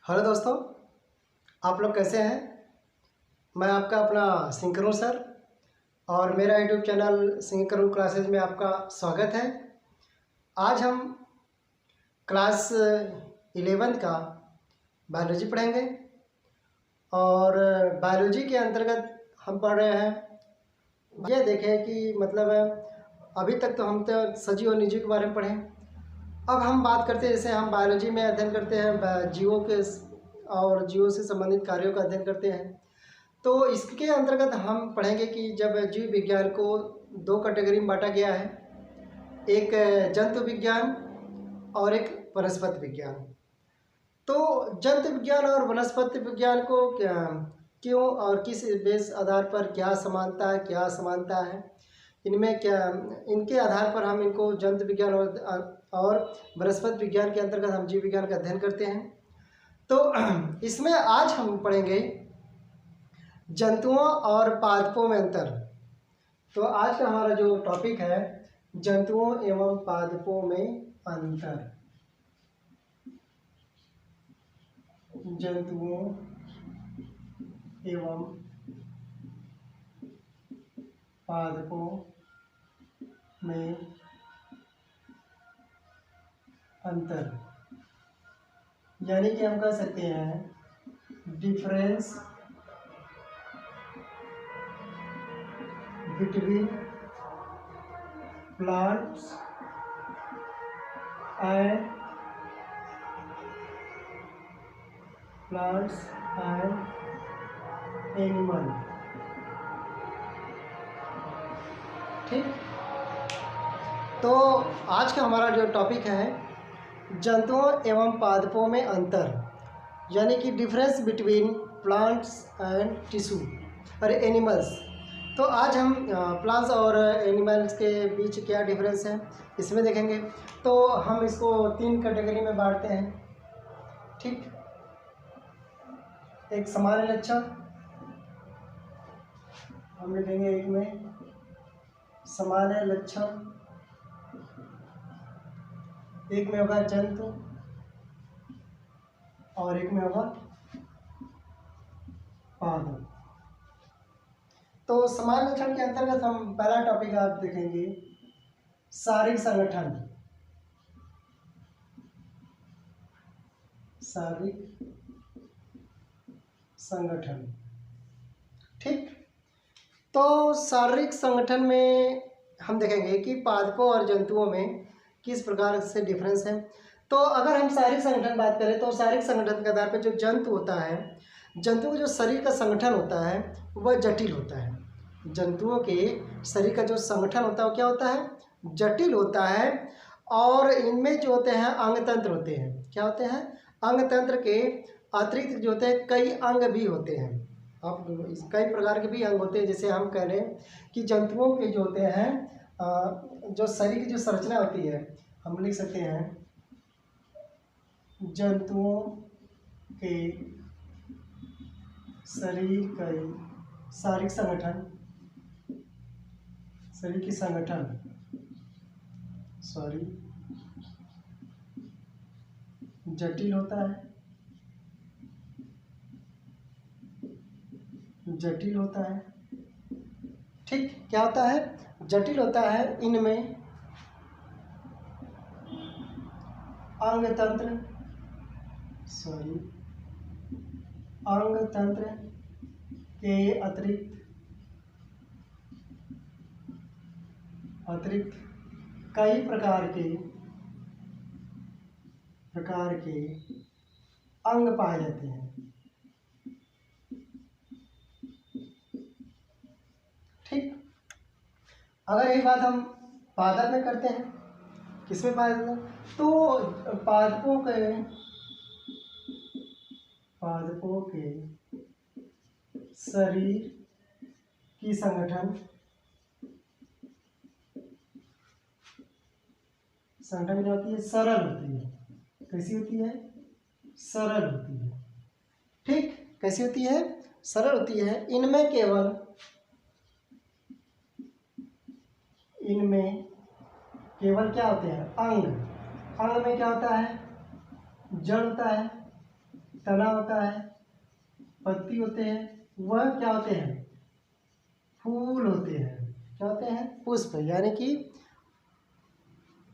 Hello दोस्तों, आप लोग कैसे हैं। मैं आपका अपना सिंकरू सर और मेरा यूट्यूब चैनल सिंकरू क्लासेज में आपका स्वागत है। आज हम क्लास 11 का बायोलॉजी पढ़ेंगे और बायोलॉजी के अंतर्गत हम पढ़ रहे हैं। ये देखें कि मतलब अभी तक तो हम तो सजीव और निर्जीव के बारे में पढ़ें। अब हम बात करते हैं, जैसे हम बायोलॉजी में अध्ययन करते हैं जीवों के और जीवों से संबंधित कार्यों का अध्ययन करते हैं। तो इसके अंतर्गत हम पढ़ेंगे कि जब जीव विज्ञान को दो कैटेगरी में बांटा गया है, एक जंतु विज्ञान और एक वनस्पति विज्ञान। तो जंतु विज्ञान और वनस्पति विज्ञान को क्यों और किस बेस आधार पर क्या समानता है, क्या असमानता है, इनमें क्या, इनके आधार पर हम इनको जंतु विज्ञान और वनस्पति विज्ञान के अंतर्गत हम जीव विज्ञान का अध्ययन करते हैं। तो इसमें आज हम पढ़ेंगे जंतुओं और पादपों में अंतर। तो आज का हमारा जो टॉपिक है जंतुओं एवं पादपों में अंतर। जंतुओं एवं पादपों में अंतर, यानी कि हम कह सकते हैं difference between plants and animal. ठीक, तो आज का हमारा जो टॉपिक है जंतुओं एवं पादपों में अंतर, यानी कि difference between plants and tissue और एनिमल्स। तो आज हम प्लांट्स और एनिमल्स के बीच क्या डिफरेंस है इसमें देखेंगे। तो हम इसको 3 कैटेगरी में बांटते हैं। ठीक, एक सामान्य लक्षण हम लिखेंगे, एक में सामान्य लक्षण, एक में होगा जंतु और एक में होगा पादप। तो सामान्य लक्षण के अंतर्गत हम पहला टॉपिक आप देखेंगे शारीरिक संगठन। शारीरिक संगठन, ठीक। तो शारीरिक संगठन में हम देखेंगे कि पादपों और जंतुओं में किस प्रकार से डिफरेंस है। तो अगर हम शारीरिक संगठन बात करें तो शारीरिक संगठन के आधार पर जो जंतु होता है, जंतु का जो शरीर का संगठन होता है वह जटिल होता है। जंतुओं के शरीर का जो संगठन होता है वो क्या होता है, जटिल होता है। और इनमें जो होते हैं अंग तंत्र होते हैं, क्या होते हैं, अंग तंत्र के अतिरिक्त जो होते हैं कई अंग भी होते हैं। अब कई प्रकार के भी अंग होते हैं। जैसे हम कह रहे हैं कि जंतुओं के जो होते हैं जो शरीर की जो संरचना होती है, हम लिख सकते हैं जंतुओं के शरीर का शारीरिक संगठन, शरीर की संगठन जटिल होता है, जटिल होता है। ठीक, क्या होता है, जटिल होता है। इनमें अंग तंत्र के अतिरिक्त कई प्रकार के अंग पाए जाते हैं। ठीक, अगर यही बात हम पादप में करते हैं, किसमें पाया जाता है, तो पादपों के शरीर की संगठन क्या होती है, सरल होती है। कैसी होती है, सरल होती है। ठीक, कैसी होती है, सरल होती है। इनमें केवल क्या होते हैं, अंग। अंग में क्या होता है, जड़ होता है तना होता है, पत्ती होते हैं, वह क्या होते हैं, फूल होते हैं। क्या होते हैं, पुष्प, यानी कि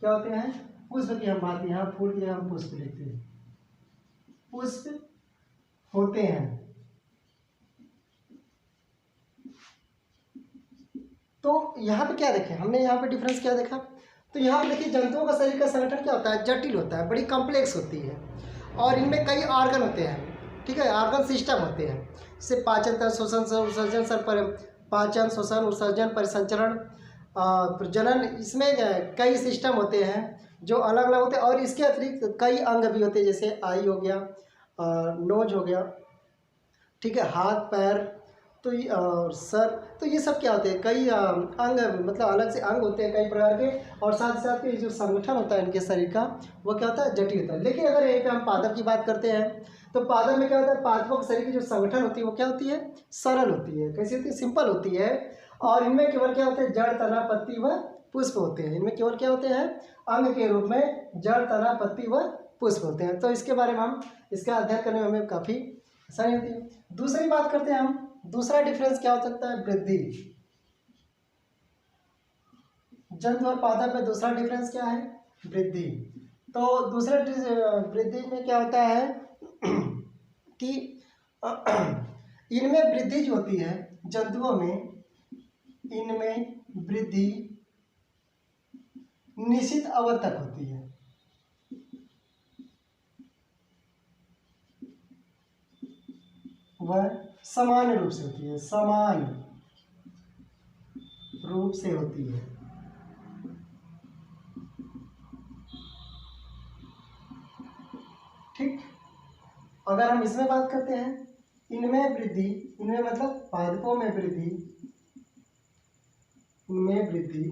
क्या होते हैं, पुष्प की हम बात, यहाँ फूल की जगह हम पुष्प लिखते हैं, पुष्प होते हैं। तो यहाँ पे क्या देखें हमने, यहाँ पे डिफरेंस क्या देखा, तो यहाँ पे देखिए जंतुओं का शरीर का संगठन क्या होता है, जटिल होता है, बड़ी कॉम्प्लेक्स होती है, और इनमें कई ऑर्गन होते हैं, ठीक है, ऑर्गन सिस्टम होते हैं, जैसे पाचन तंत्र, शोषण उत्सर्जन, पाचन, शोषण, उत्सर्जन, परिसंचरण, प्रजनन, इसमें कई सिस्टम होते हैं जो अलग अलग होते हैं, और इसके अतिरिक्त कई अंग भी होते हैं, जैसे आई हो गया, नोज हो गया, ठीक है, हाथ पैर, तो ये सर, तो ये सब क्या होते हैं, कई अंग, मतलब अलग से अंग होते हैं कई प्रकार के, और साथ ही साथ ये जो संगठन होता है इनके शरीर का, वो क्या होता है, जटिल होता है। लेकिन अगर यहीं पे हम पादप की बात करते हैं, तो पादप में क्या होता है, पादपों के शरीर की जो संगठन होती है वो क्या होती है, सरल होती है। कैसी होती है, सिंपल होती है, और इनमें केवल क्या होते हैं, जड़, तना, पत्ती व पुष्प होते हैं। इनमें केवल क्या होते हैं, अंग के रूप में जड़, तना, पत्ती व पुष्प होते हैं। तो इसके बारे में हम, इसका अध्ययन करने में हमें काफ़ी आसानी होती है। दूसरी बात करते हैं हम, दूसरा डिफरेंस क्या हो सकता है, वृद्धि। जंतु और पादप में दूसरा डिफरेंस क्या है, वृद्धि। तो दूसरे वृद्धि में क्या होता है कि इनमें वृद्धि जो होती है जंतुओं में, इनमें वृद्धि निश्चित अवधि तक होती है। वह सामान्य रूप से होती है, सामान्य रूप से होती है। ठीक, अगर हम इसमें बात करते हैं, इनमें वृद्धि, इनमें मतलब पादपों में वृद्धि, इनमें वृद्धि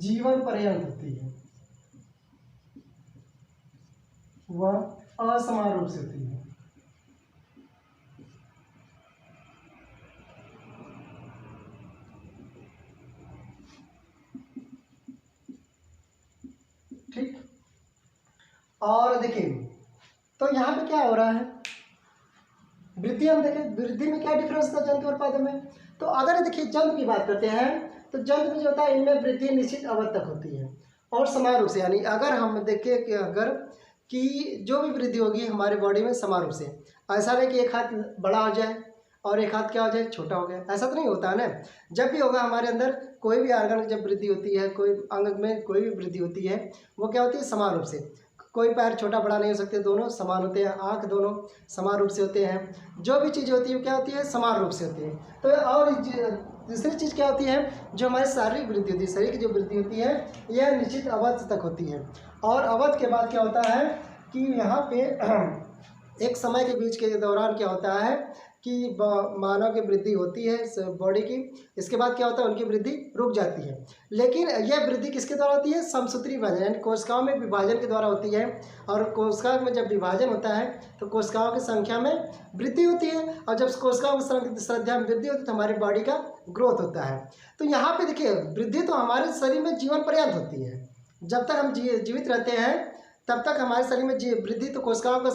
जीवन पर्यंत होती है, वह असमान रूप से होती है। ठीक, और देखिए, तो यहाँ पे क्या हो रहा है, वृद्धि हम देखें, वृद्धि में क्या डिफरेंस था जंतु और पादप में। तो अगर देखिए जंतु की बात करते हैं, तो जंतु में जो होता है, इनमें वृद्धि निश्चित अवधि तक होती है और समान रूप से, यानी अगर हम देखें कि अगर कि जो भी वृद्धि होगी हमारे बॉडी में समान रूप से, ऐसा नहीं कि एक हाथ बड़ा हो जाए और एक हाथ क्या हो जाए, छोटा हो गया, ऐसा तो नहीं होता है ना। जब भी होगा हमारे अंदर कोई भी ऑर्गन की जब वृद्धि होती है, कोई अंग में कोई भी वृद्धि होती है, वो क्या होती है, समान रूप से। कोई पैर छोटा बड़ा नहीं हो सकते, दोनों समान होते हैं, आँख दोनों समान रूप से होते हैं, जो भी चीज़ होती है वो क्या होती है, समान रूप से होती है। तो और दूसरी चीज़ क्या होती है, जो हमारी शारीरिक वृद्धि होती है, शरीर की जो वृद्धि होती है, यह निश्चित अवधि तक होती है, और अवधि के बाद क्या होता है कि यहाँ पे एक समय के बीच के दौरान क्या होता है कि मानव की वृद्धि होती है बॉडी की, इसके बाद क्या होता है, उनकी वृद्धि रुक जाती है। लेकिन यह वृद्धि किसके द्वारा होती है, समसूत्री विभाजन, यानी कोशिकाओं में विभाजन के द्वारा होती है। और कोशिका में जब विभाजन होता है तो कोशिकाओं की संख्या में वृद्धि होती है, और जब कोशिकाओं की संख्या में वृद्धि होती है तो हमारी बॉडी का ग्रोथ होता है। तो यहाँ पे देखिए, वृद्धि तो हमारे शरीर में जीवन पर्यंत होती है, जब तक हम जीवित रहते हैं तब तक हमारे शरीर में वृद्धि, तो कोशिकाओं का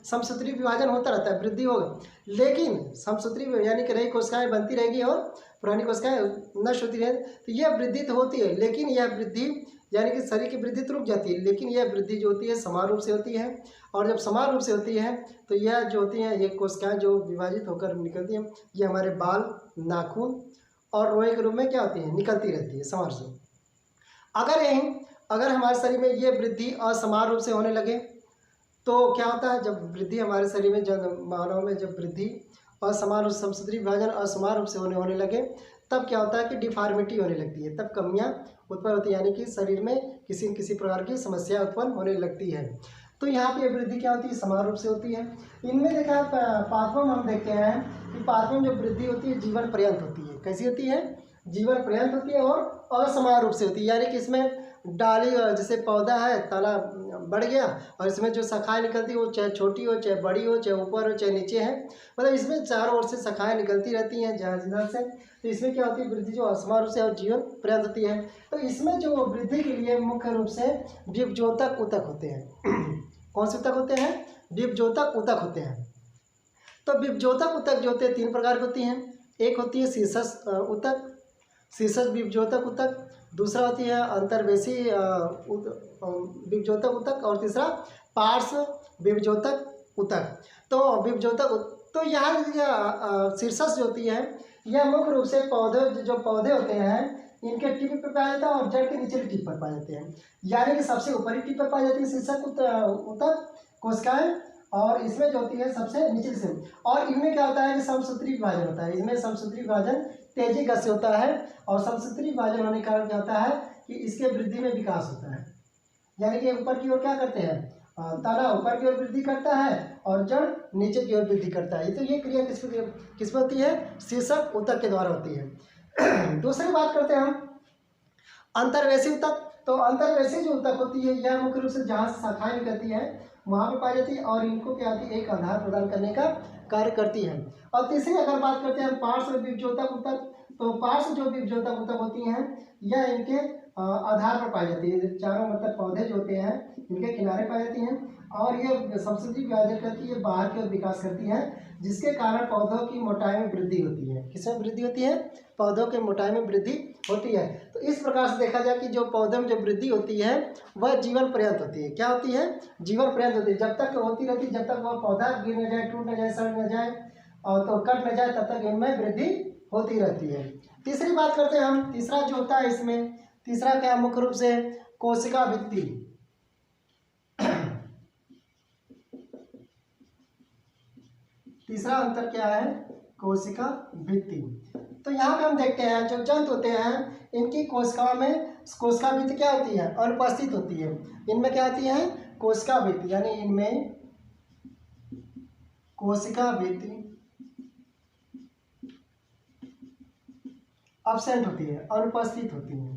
समसूत्री विभाजन होता रहता है, वृद्धि होगा। लेकिन समसूत्री यानी कि नई कोशिकाएं बनती रहेगी और पुरानी कोशिकाएं नष्ट होती रहेगी, तो यह वृद्धि तो होती है, लेकिन यह वृद्धि यानी कि शरीर की वृद्धि तो रुक जाती है, लेकिन यह वृद्धि जो होती है समान रूप से होती है। और जब समान रूप से होती है तो यह जो होती हैं, ये कोशिकाएं जो विभाजित होकर निकलती हैं, ये हमारे बाल, नाखून और रोए के रूप में क्या होती है, निकलती रहती है समान से। अगर हमारे शरीर में ये वृद्धि असमान रूप से होने लगे तो क्या होता है, जब वृद्धि हमारे शरीर में, जब मानव में जब वृद्धि असमान रूप, समसूत्री विभाजन असमान रूप से होने लगे, तब क्या होता है कि डिफॉर्मिटी होने लगती है, तब कमियां उत्पन्न होती है, यानी कि शरीर में किसी न किसी प्रकार की समस्या उत्पन्न होने लगती है। तो यहाँ पे वृद्धि क्या होती है, समान रूप से होती है। इनमें देखा पादपों में हम देखते हैं कि पादपों में जो वृद्धि होती है जीवन पर्यंत होती है। कैसी होती है, जीवन पर्यंत होती है और असमान रूप से होती है, यानी कि इसमें डाली, जैसे पौधा है, तना बढ़ गया और इसमें जो शाखाएं निकलती है वो चाहे छोटी हो, चाहे बड़ी हो, चाहे ऊपर हो, चाहे नीचे है, मतलब इसमें चारों ओर से शाखाएं निकलती रहती हैं जहाँ जिधर से। तो इसमें क्या होती है, वृद्धि जो असमान रूप से और जीवन पर्यंत होती है। तो इसमें जो वृद्धि के लिए मुख्य रूप से जीव जोतक ऊतक होते हैं कौन से ऊतक होते हैं? विभज्योतक ऊतक होते हैं। तो विभज्योतक ऊतक जो होते हैं 3 प्रकार की होती हैं। एक होती है शीर्षस्थ ऊतक, शीर्षस्थ विभज्योतक ऊतक, दूसरा होती है अंतर्वेशी विभज्योतक ऊतक और तीसरा पार्श्व विभज्योतक ऊतक। तो विभज्योतक तो यहाँ शीर्षस्थ जो होती है यह मुख्य रूप से पौधे होते हैं इनके टिप पर पाया जाता है और जड़ के निचले टिप पर पाए जाते हैं। यानी कि सबसे ऊपरी टिप पर पाई जाती है शीर्षक ऊतक कोशिकाएं और इसमें जो होती है सबसे निचली से। और इनमें क्या होता है कि समसूत्री विभाजन होता है। इसमें समसूत्री विभाजन तेजी गति से होता है और समसूत्री विभाजन होने के कारण क्या होता है कि इसके वृद्धि में विकास होता है। यानी कि ऊपर की ओर क्या करते हैं, तना ऊपर की ओर वृद्धि करता है और जड़ नीचे की ओर वृद्धि करता है। तो ये क्रिया किस में होती है? शीर्षक ऊतक के द्वारा होती है। दूसरी बात करते हैं हम अंतर्वेशी ऊतक। तो अंतर्वेशी जो ऊतक होती है यह मुख्य रूप से जहाँ से शाखाएं निकलती है वहाँ पे पाई जाती है और इनको क्या होती है एक आधार प्रदान करने का कार्य करती है। और तीसरी अगर बात करते हैं पार्श्व विभज्योतक ऊतक, तो पार्श्व जो विभज्योतक ऊतक होती हैं यह इनके आधार पर पाई जाती है। चारों मतलब पौधे जो होते हैं इनके किनारे पाई जाती हैं और ये समसूत्री विभाजन करती है, बाहर की ओर विकास करती है, जिसके कारण पौधों की मोटाई में वृद्धि होती है। किसमें वृद्धि होती है? पौधों के मोटाई में वृद्धि होती है। तो इस प्रकार से देखा जाए कि जो पौधों में जो वृद्धि होती है वह जीवन पर्यंत होती है। क्या होती है? जीवन पर्यंत होती है। जब तक होती रहती है, जब तक वह पौधा गिर न जाए, टूट न जाए, सड़ न जाए और तो कट न जाए, तब तक इनमें वृद्धि होती रहती है। तीसरी बात करते हैं हम, तीसरा जो होता है इसमें, तीसरा क्या मुख्य रूप से कोशिका भित्ति। तीसरा अंतर क्या है? कोशिका भित्ति। तो यहाँ पे हम देखते हैं जो जंतु होते हैं इनकी कोशिकाओं में कोशिका भित्ति क्या होती है? अनुपस्थित होती है। इनमें क्या होती है? कोशिका भित्ति, यानी इनमें कोशिका भित्ति अब्सेंट होती है, अनुपस्थित होती है।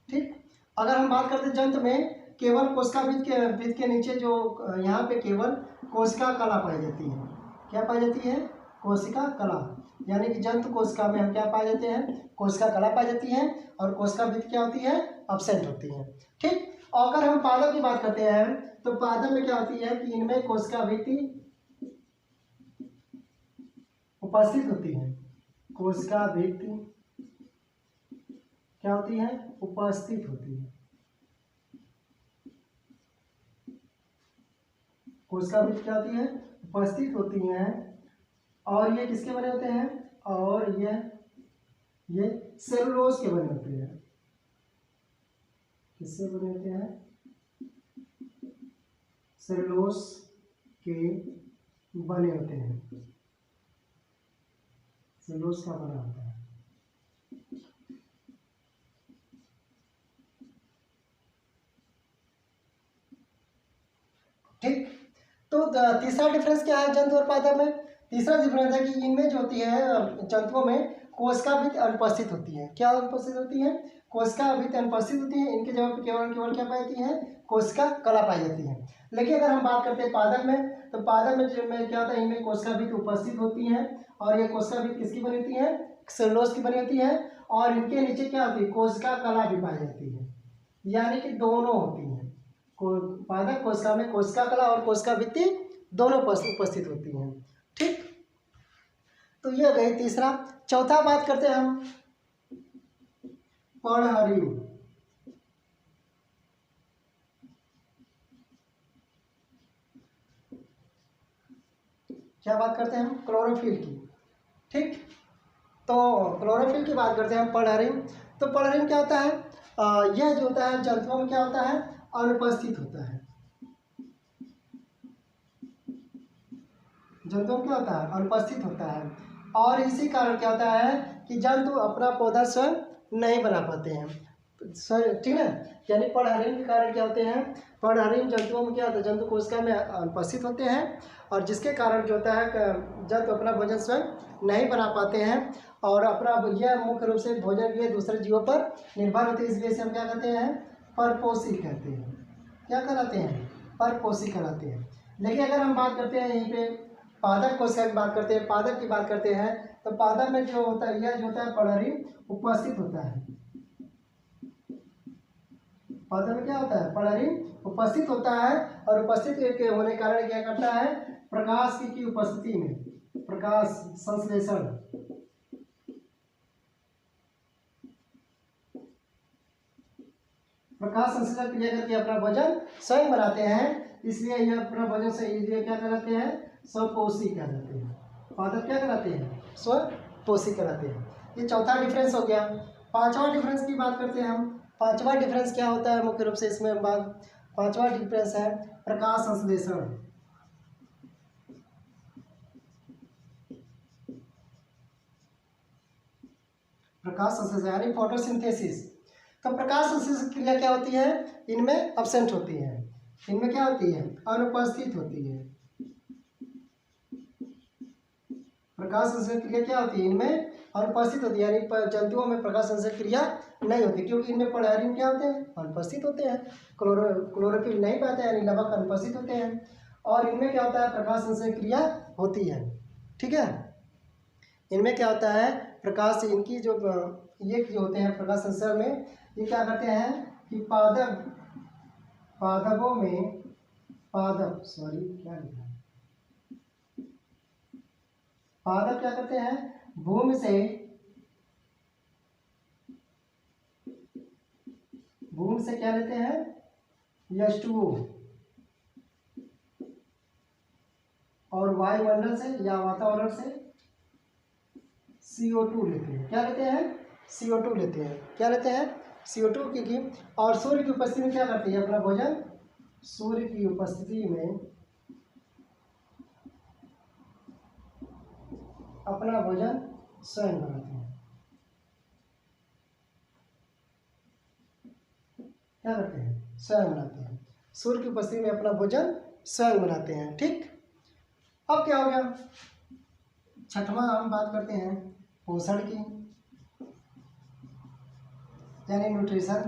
ठीक, अगर हम बात करते हैं जंतु में केवल कोशिका भित्ति के नीचे जो यहाँ पे केवल कोशिका कला पाई जाती है। क्या पाई जाती है? कोशिका कला। यानी कि जंतु कोशिका में हम क्या पाए जाते हैं? कोशिका कला पाई जाती है और कोशिका भित्ति क्या होती है? अब्सेंट होती है। ठीक, और अगर हम पादप की बात करते हैं तो पादप में क्या होती है कि इनमें कोशिका भित्ति उपस्थित होती है। कोशिका भित्ति क्या होती है? उपस्थित होती है। कोशिका भित्ति क्या होती है? उपस्थित होती हैं। और ये किसके बने होते हैं? और ये सेलुलोज के बने होते हैं। किससे बने होते हैं? सेलुलोज के बने होते हैं। सेलुलोज का बना होता है। ठीक, तो तीसरा डिफरेंस क्या है जंतु और पादप में? तीसरा डिफरेंस है कि इनमें जो होती है जंतुओं में कोशिका भित्ति अनुपस्थित होती है। क्या अनुपस्थित होती है? कोशिका भित्ति अनुपस्थित होती है। इनके जगह पर केवल क्या पाई जाती है? कोशिका कला पाई जाती है। लेकिन अगर हम बात करते हैं पादप में, तो पादप में क्या होता है? इनमें कोशिका भित्ति उपस्थित होती है और ये कोशिका भित्ति किसकी बनी होती है? सेलुलोज की बनी होती है और इनके नीचे क्या होती है? कोशिका कला भी पाई जाती है। यानी कि दोनों होती है। पादप कोशिका में कोशिका कला और कोशिका भित्ति दोनों उपस्थित होती हैं। ठीक, तो यह गई तीसरा। चौथा बात करते हैं हम पर्णहरिण। क्या बात करते हैं हम? क्लोरोफिल की। ठीक, तो क्लोरोफिल की बात करते हैं हम पर्णहरिण। तो पर्णहरिण क्या होता है? यह जो होता है जंतुओं में क्या होता है? अनुपस्थित होता है। जंतुओं में क्या होता है? अनुपस्थित होता है और इसी कारण क्या होता है कि जंतु अपना पौधा स्वयं नहीं बना पाते हैं। ठीक है, यानी पर्णहरिण के कारण क्या होते हैं? पर्णहरिण जंतुओं में क्या होता है? जंतु कोशिका में अनुपस्थित होते हैं और जिसके कारण जो होता है जंतु अपना भोजन स्वयं नहीं बना पाते हैं और अपना यह मुख्य रूप से भोजन के लिए दूसरे जीवों पर निर्भर होते हैं। इसलिए से हम क्या कहते हैं? परपोषी कहते हैं। क्या कहलाते हैं? परपोषी कहलाते हैं। लेकिन अगर हम बात करते हैं यहीं पे पादप कोशिका की बात करते हैं, पादप की बात करते हैं, तो पादप में जो होता है यह जो होता है पर्णहरिण उपस्थित होता है। पादप में क्या होता है, परारीन उपस्थित होता है, और उपस्थित के होने के कारण क्या करता है, प्रकाश की उपस्थिति में प्रकाश संश्लेषण, प्रकाश संश्लेषण क्रिया करके अपना भोजन स्वयं बनाते हैं। इसलिए यह अपना भोजन से ये क्या कहलाते हैं, स्वपोषी कहलाते हैं। पादप क्या कहलाते हैं, स्वपोषी कहलाते हैं। ये चौथा डिफरेंस हो गया। पांचवा डिफरेंस की बात करते हैं हम। पांचवा डिफरेंस क्या होता है मुख्य रूप से इसमें बात, पांचवा डिफरेंस है प्रकाश संश्लेषण। प्रकाश संश्लेषण यानी फोटोसिंथेसिस। तो प्रकाश संश्लेषण क्रिया क्या होती है, इनमें एब्सेंट होती है, इनमें क्या होती है, अनुपस्थित होती है। प्रकाश संश्लेषण क्रिया क्या होती है, इनमें अनुपस्थित होती है, यानी जंतुओं में प्रकाश संश्लेषण क्रिया नहीं होती, क्योंकि इनमें परारीन क्या होते हैं, अनुपस्थित होते हैं। क्लोरोफिल नहीं पाते हैं, यानी नमक अनुपस्थित होते हैं, और इनमें क्या होता है, प्रकाश संश्लेषण क्रिया होती है। ठीक है, इनमें क्या होता है, प्रकाश इनकी जो ये जो होते हैं प्रकाश संश्लेषण में, ये क्या करते हैं कि पादपों में पादप क्या करते हैं, भूमि से क्या लेते हैं, H2O, और वायुमंडल से या वातावरण से CO2 लेते हैं। क्या लेते हैं, CO2 लेते हैं। क्या लेते हैं, CO2 की। और सूर्य की उपस्थिति में क्या करते हैं, अपना भोजन सूर्य की उपस्थिति में अपना भोजन स्वयं बनाते हैं। क्या करते हैं, स्वयं बनाते हैं, सूर्य की उपस्थिति में अपना भोजन स्वयं बनाते हैं। ठीक, अब क्या हो गया, छठवां हम बात करते हैं पोषण की, यानी न्यूट्रिशन।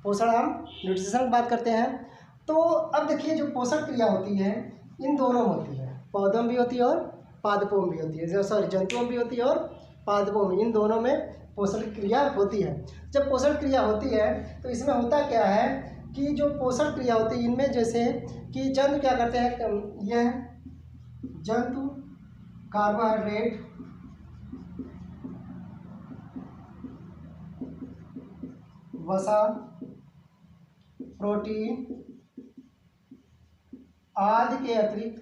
पोषण, हम न्यूट्रिशन की बात करते हैं। तो अब देखिए, जो पोषण क्रिया होती है इन दोनों में होती है, पौधों में भी होती है और पादपों में भी होती है, सॉरी जंतुओं में भी होती है और पादपों में, इन दोनों में पोषण क्रिया होती है। जब पोषण क्रिया होती है तो इसमें होता क्या है कि जो पोषण क्रिया होती है इनमें, जैसे कि जंतु क्या करते हैं, यह जंतु कार्बोहाइड्रेट, वसा, प्रोटीन आदि के अतिरिक्त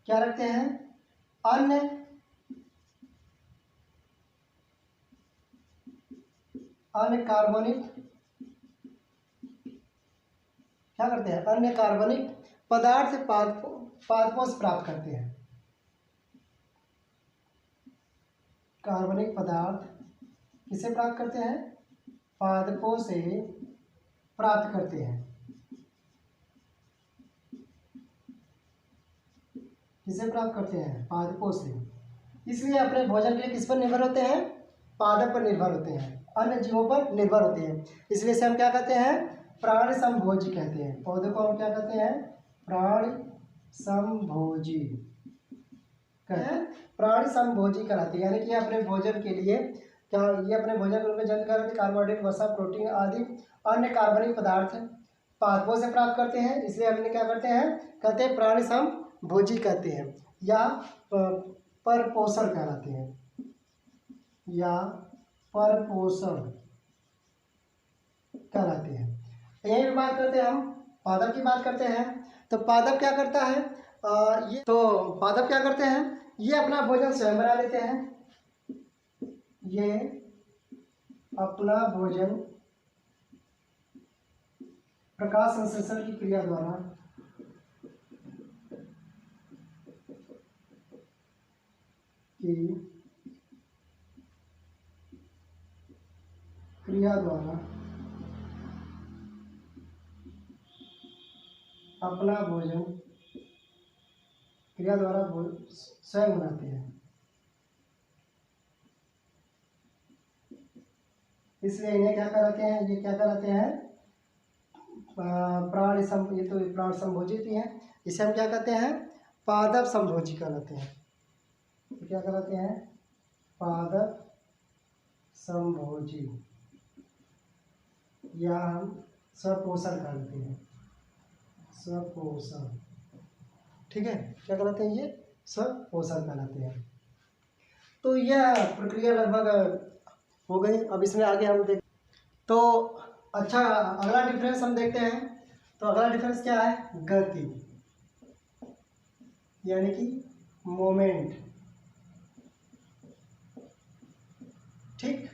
क्या रखते हैं, अन्य कार्बनिक, क्या करते हैं, अन्य कार्बनिक पदार्थ पादपों से प्राप्त करते हैं। कार्बनिक पदार्थ किसे प्राप्त करते हैं, पादपों से प्राप्त करते हैं। किसे प्राप्त करते हैं, पादपों से। इसलिए अपने भोजन के लिए किस पर निर्भर होते हैं, पादप पर निर्भर होते हैं, अन्य जीवों पर निर्भर होते हैं। इसलिए से हम क्या कहते हैं, प्राणी समभोजी कहते हैं। पौधे को हम क्या कहते हैं, प्राणी समभोजी कहते हैं, प्राणी समभोजी कहलाते हैं। यानी कि अपने भोजन के लिए क्या, ये अपने भोजन के रूप में जंतु क्या, कार्बोहाइड्रेट, वसा, प्रोटीन आदि अन्य कार्बनिक पदार्थ पादपों से प्राप्त करते हैं। इसलिए हम इन्हें क्या करते हैं, कहते हैं प्राणी समभोजी कहते हैं, या परपोषण कहलाते हैं, या परपोषण कहलाते हैं। यही भी बात करते हैं हम, पादप की बात करते हैं। तो पादप क्या करता है, पादप क्या करते हैं, ये अपना भोजन स्वयं बना लेते हैं। ये अपना भोजन प्रकाश संश्लेषण की क्रिया द्वारा अपना भोजन क्रिया द्वारा स्वयं बनाते हैं। इसलिए इन्हें क्या कहलाते हैं, ये क्या कहलाते हैं, ये तो प्राण संभोजी थी हैं, इसे हम क्या कहते हैं, पादप संभोजी कहलाते हैं। तो क्या कहलाते हैं, पादप समभोजी, या हम स्वपोषण कहते हैं, स्वपोषण। ठीक है, क्या कहलाते हैं ये? स्वपोषण कहलाते हैं। तो यह प्रक्रिया लगभग हो गई। अब इसमें आगे हम देख तो अच्छा, अगला डिफरेंस हम देखते हैं। तो अगला डिफरेंस क्या है? गति, यानी कि मोमेंट। ठीक,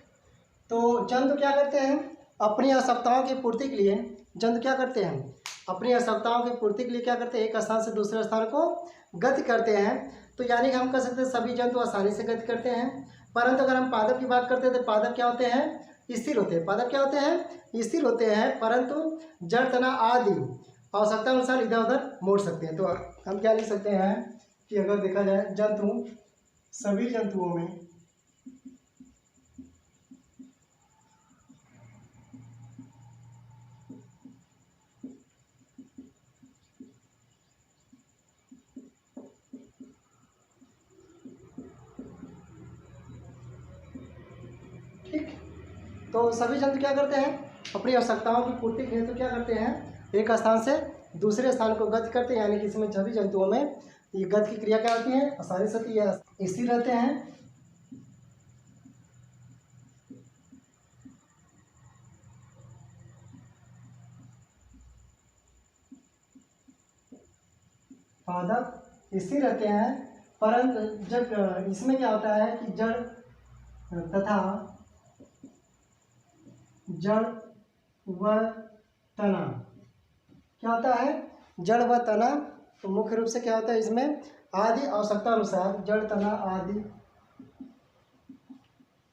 तो जंतु क्या करते हैं? अपनी आवश्यकताओं की पूर्ति के लिए जंतु क्या करते हैं? अपनी आवश्यकताओं की पूर्ति के लिए क्या करते हैं? एक स्थान से दूसरे स्थान को गति करते हैं। तो यानी कि हम कह सकते हैं सभी जंतु आसानी से गति करते हैं। परंतु अगर हम पादप की बात करते हैं तो पादप क्या होते हैं? स्थिर होते हैं। पादप क्या होते हैं? स्थिर होते हैं, परंतु जड़, तना आदि आवश्यकता अनुसार इधर उधर मोड़ सकते हैं। तो हम क्या लिख सकते हैं कि अगर देखा जाए जंतु, सभी जंतुओं में तो सभी जंतु क्या करते हैं? अपनी आवश्यकताओं की पूर्ति के लिए तो क्या करते हैं? एक स्थान से दूसरे स्थान को गति करते हैं। यानी कि इसमें सभी जंतुओं में ये गति की क्रिया क्या होती है? आसानी से होती है, स्थिर रहते हैं। पादप स्थिर रहते हैं, परंतु जब इसमें क्या होता है कि जड़ तथा जड़ व तना क्या होता है? जड़ व तना। तो मुख्य रूप से क्या होता है इसमें? आदि आवश्यकता अनुसार, जड़ तना आदि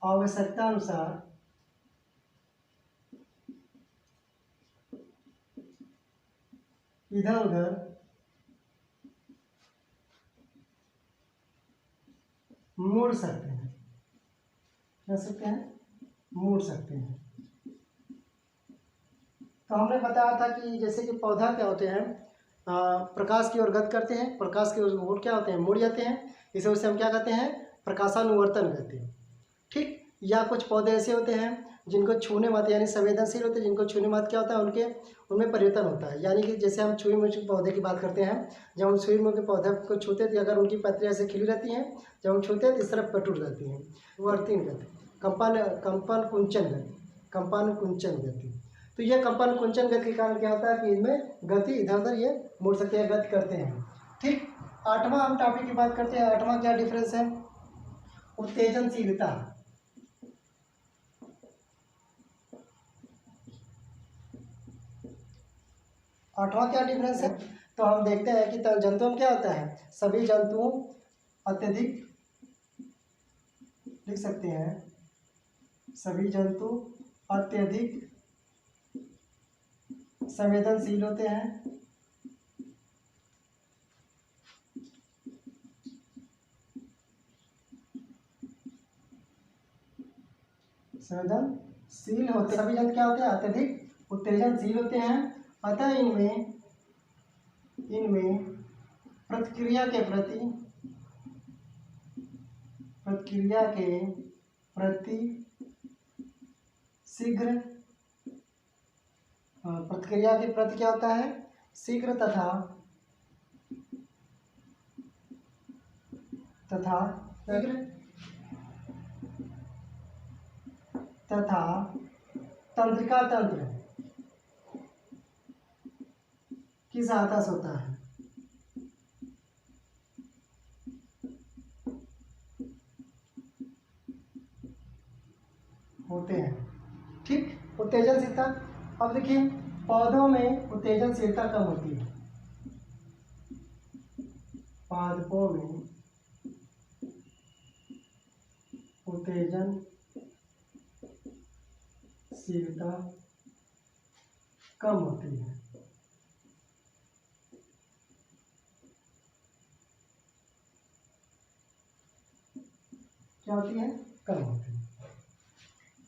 आवश्यकता अनुसार इधर उधर मोड़ सकते हैं। क्या सकते हैं? मोड़ सकते हैं। तो हमने बताया था कि जैसे कि पौधा क्या होते हैं? प्रकाश की ओर गति करते हैं, प्रकाश की ओर क्या होते हैं? मुड़ जाते हैं। इसे उसे हम क्या कहते हैं? प्रकाशानुवर्तन कहते हैं। ठीक, या कुछ पौधे ऐसे होते हैं जिनको छूने मत, यानी संवेदनशील होते हैं, जिनको छूने मत क्या होता है? उनमें परिवर्तन होता है। यानी कि जैसे हम छुई मुई पौधे की बात करते हैं, जब हम छुई मुई के पौधे को छूते हैं तो अगर उनकी पत्तियाँ ऐसे खिली रहती हैं, जब हम छूते हैं तो इस तरफ कटुट जाती हैं। वर्तिन गति, कंपन कुंचन गति, कंपन कुंचन गति। तो यह कंपन कुंचन गति के कारण क्या होता है कि इनमें गति इधर उधर ये मुड़ सकते हैं, गति करते हैं। ठीक, आठवां हम टॉपिक की बात करते हैं। आठवां क्या डिफरेंस है? उत्तेजनशीलता। आठवां क्या डिफरेंस है? तो हम देखते हैं कि जंतुओं में क्या होता है? सभी जंतु अत्यधिक, लिख सकते हैं, सभी जंतु अत्यधिक संवेदनशील होते हैं। संवेदनशील होते, सभी जंतु क्या होते हैं? अत्यधिक उत्तेजनशील होते हैं। अतः इनमें प्रतिक्रिया के प्रति शीघ्र, प्रतिक्रिया के प्रति क्या होता है? शीघ्र तथा तंत्रिका तंत्र की सहायता से होता है। होते हैं। ठीक, उत्तेजनशीलता। अब देखिए पौधों में उत्तेजनशीलता कम होती है, पादपों में उत्तेजनशीलता कम होती है। क्या होती है? कम होती है।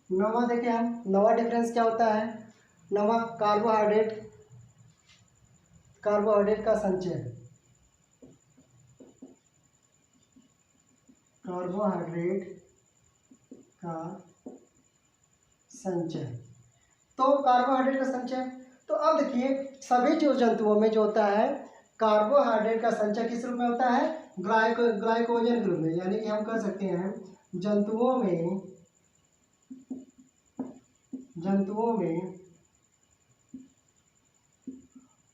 नवा देखें हम, नवा डिफरेंस क्या होता है? नवा कार्बोहाइड्रेट का संचय। कार्बोहाइड्रेट का संचय। तो कार्बोहाइड्रेट का संचय, तो अब देखिए सभी जीव जंतुओं में जो होता है कार्बोहाइड्रेट का संचय किस रूप में होता है, ग्लाइकोजन के रूप में। यानी कि हम कह सकते हैं जंतुओं में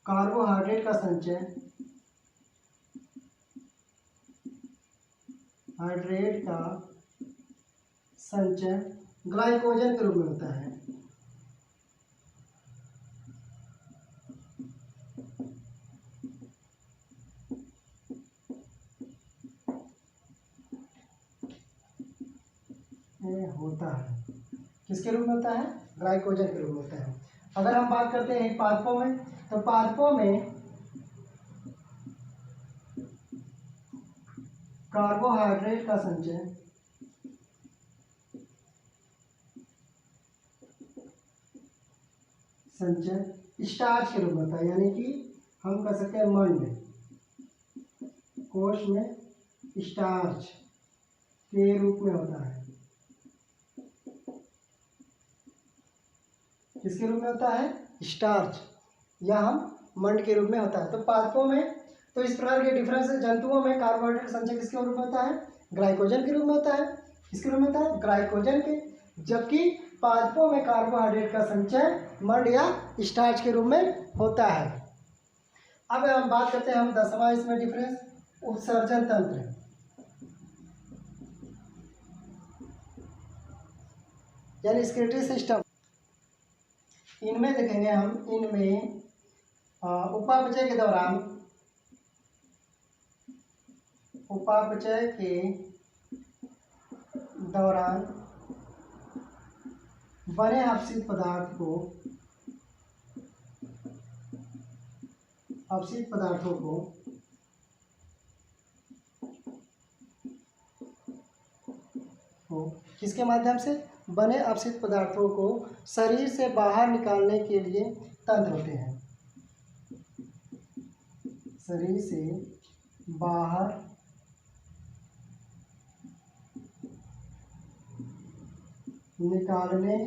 कार्बोहाइड्रेट का संचय ग्लाइकोजन के रूप में होता है। किसके रूप में होता है, ग्लाइकोजन के रूप में होता है। अगर हम बात करते हैं पादपों में, तो पादपों में कार्बोहाइड्रेट का संचय स्टार्च के रूप में होता है। यानी कि हम कह सकते हैं मंड कोश में स्टार्च के रूप में होता है। किसके रूप में होता है, स्टार्च या हम मंड के रूप में होता है। तो पादपों में तो इस प्रकार के डिफरेंस जंतुओं में कार्बोहाइड्रेट संचय किसके रूप में होता है, ग्लाइकोजन के रूप में होता है। किसके रूप में होता है, ग्लाइकोजन के। जबकि पादपों में कार्बोहाइड्रेट का संचय मंड या स्टार्च के रूप में होता है। अब हम बात करते हैं, हम 10वां इसमें डिफरेंस उत्सर्जन तंत्र। यानी स्क्रीटरी सिस्टम। इनमें देखेंगे हम, इनमें उपापचय के दौरान बने अपशिष्ट पदार्थों को किसके माध्यम से, बने अपशिष्ट पदार्थों को शरीर से बाहर निकालने के लिए तंत्र होते हैं। शरीर से बाहर निकालने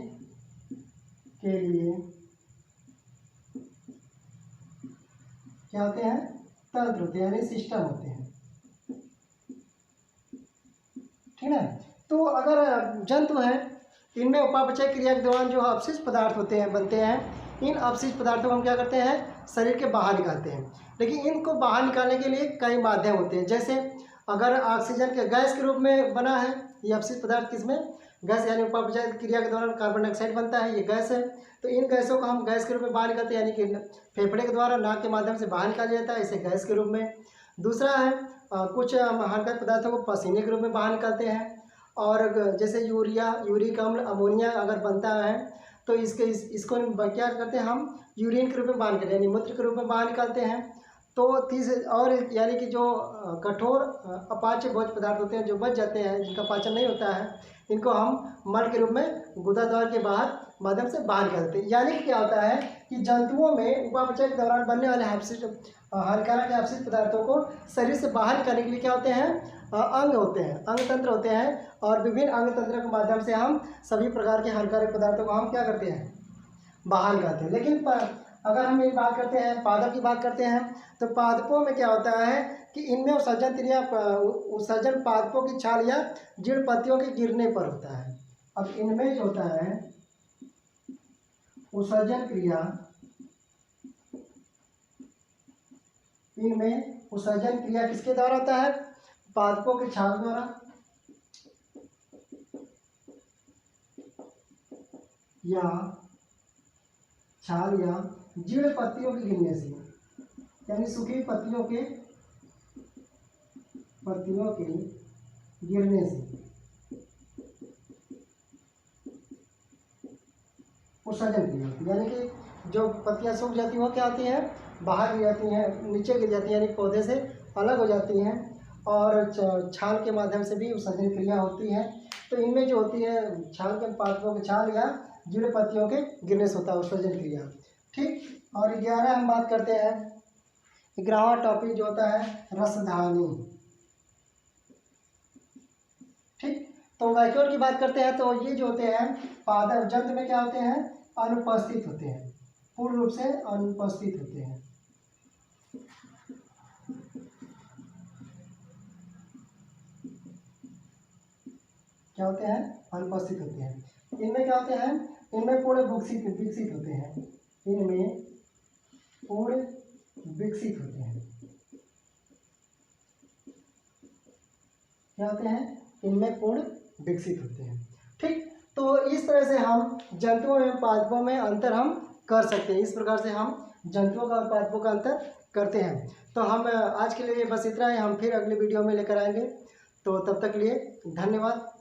के लिए क्या होते हैं, तंत्र होते हैं, यानी सिस्टम होते हैं। ठीक है। तो अगर जंतु हैं, इनमें उपापचय क्रिया के दौरान जो अपशिष्ट पदार्थ होते हैं, बनते हैं, इन अपशिष्ट पदार्थों को हम क्या करते हैं, शरीर के बाहर निकालते हैं। लेकिन इनको बाहर निकालने के लिए कई माध्यम होते हैं। जैसे अगर ऑक्सीजन के गैस के रूप में बना है ये अपशिष्ट पदार्थ, किसमें, गैस, यानी उपापचय क्रिया के दौरान कार्बन डाइऑक्साइड बनता है, ये गैस है। तो इन गैसों को हम गैस के रूप में बाहर निकालते हैं, यानी कि फेफड़े के द्वारा नाक के माध्यम से बाहर निकाला जाता है, इसे गैस के रूप में। दूसरा है कुछ हानिकारक पदार्थों को पसीने के रूप में बाहर निकालते हैं। और जैसे यूरिक अम्ल, अमोनिया अगर बनता है तो इसको क्या करते हैं, हम यूरिन के रूप में बाहर निकालते हैं, यानी मूत्र के रूप में बाहर निकालते हैं। तो और यानी कि जो कठोर अपाच्य भोज्य पदार्थ होते हैं, जो बच जाते हैं, जिनका पाचन नहीं होता है, इनको हम मल के रूप में गुदा द्वार के माध्यम से बाहर निकालते हैं। यानी कि क्या होता है कि जंतुओं में उपापचय के दौरान बनने वाले हानिकारक अपशिष्ट पदार्थों को शरीर से बाहर निकालने के लिए क्या होते हैं, अंग होते हैं, अंग तंत्र होते हैं। और विभिन्न अंग तंत्र के माध्यम से हम सभी प्रकार के हानिकारक पदार्थों को हम क्या करते हैं, बाहर निकालते हैं। लेकिन अगर हम ये बात करते हैं, पादप की बात करते हैं, तो पादपों में क्या होता है कि इनमें उत्सर्जन पादपों की छाल या जड़ पत्तियों के गिरने पर होता है। अब इनमें जो होता है उत्सर्जन क्रिया, इनमें उत्सर्जन क्रिया किसके द्वारा होता है, पादपों के छाल द्वारा या छाल या जड़ पत्तियों के गिरने से, यानी सूखी पत्तियों के गिरने से उत्सर्जन क्रिया होती है। यानी कि जो पत्तियां सूख जाती हैं वो क्या होती हैं, बाहर गिर जाती हैं, नीचे गिर जाती हैं, यानी पौधे से अलग हो जाती हैं। और छाल के माध्यम से भी उत्सर्जन क्रिया होती है। तो इनमें जो होती है छाल के, पादपों के छाल या जड़ पत्तियों के गिरने से होता है उत्सर्जन क्रिया। ठीक। और 11 हम बात करते हैं, 11वां टॉपिक जो होता है रसधानी। ठीक। तो वैक्यूल की बात करते हैं तो ये जो होते हैं पादप जंतु में क्या होते हैं, अनुपस्थित होते हैं, पूर्ण रूप से अनुपस्थित होते हैं। क्या होते हैं, अनुपस्थित होते हैं। इनमें क्या होते हैं, इनमें पूर्ण विकसित होते हैं, इनमें पूर्ण विकसित होते हैं। क्या होते हैं, इनमें पूर्ण विकसित होते हैं। ठीक, तो इस तरह से हम जंतुओं एवं पादपों में अंतर हम कर सकते हैं। इस प्रकार से हम जंतुओं का और पादपों का अंतर करते हैं। तो हम आज के लिए बस इतना ही, हम फिर अगले वीडियो में लेकर आएंगे। तो तब तक लिए धन्यवाद।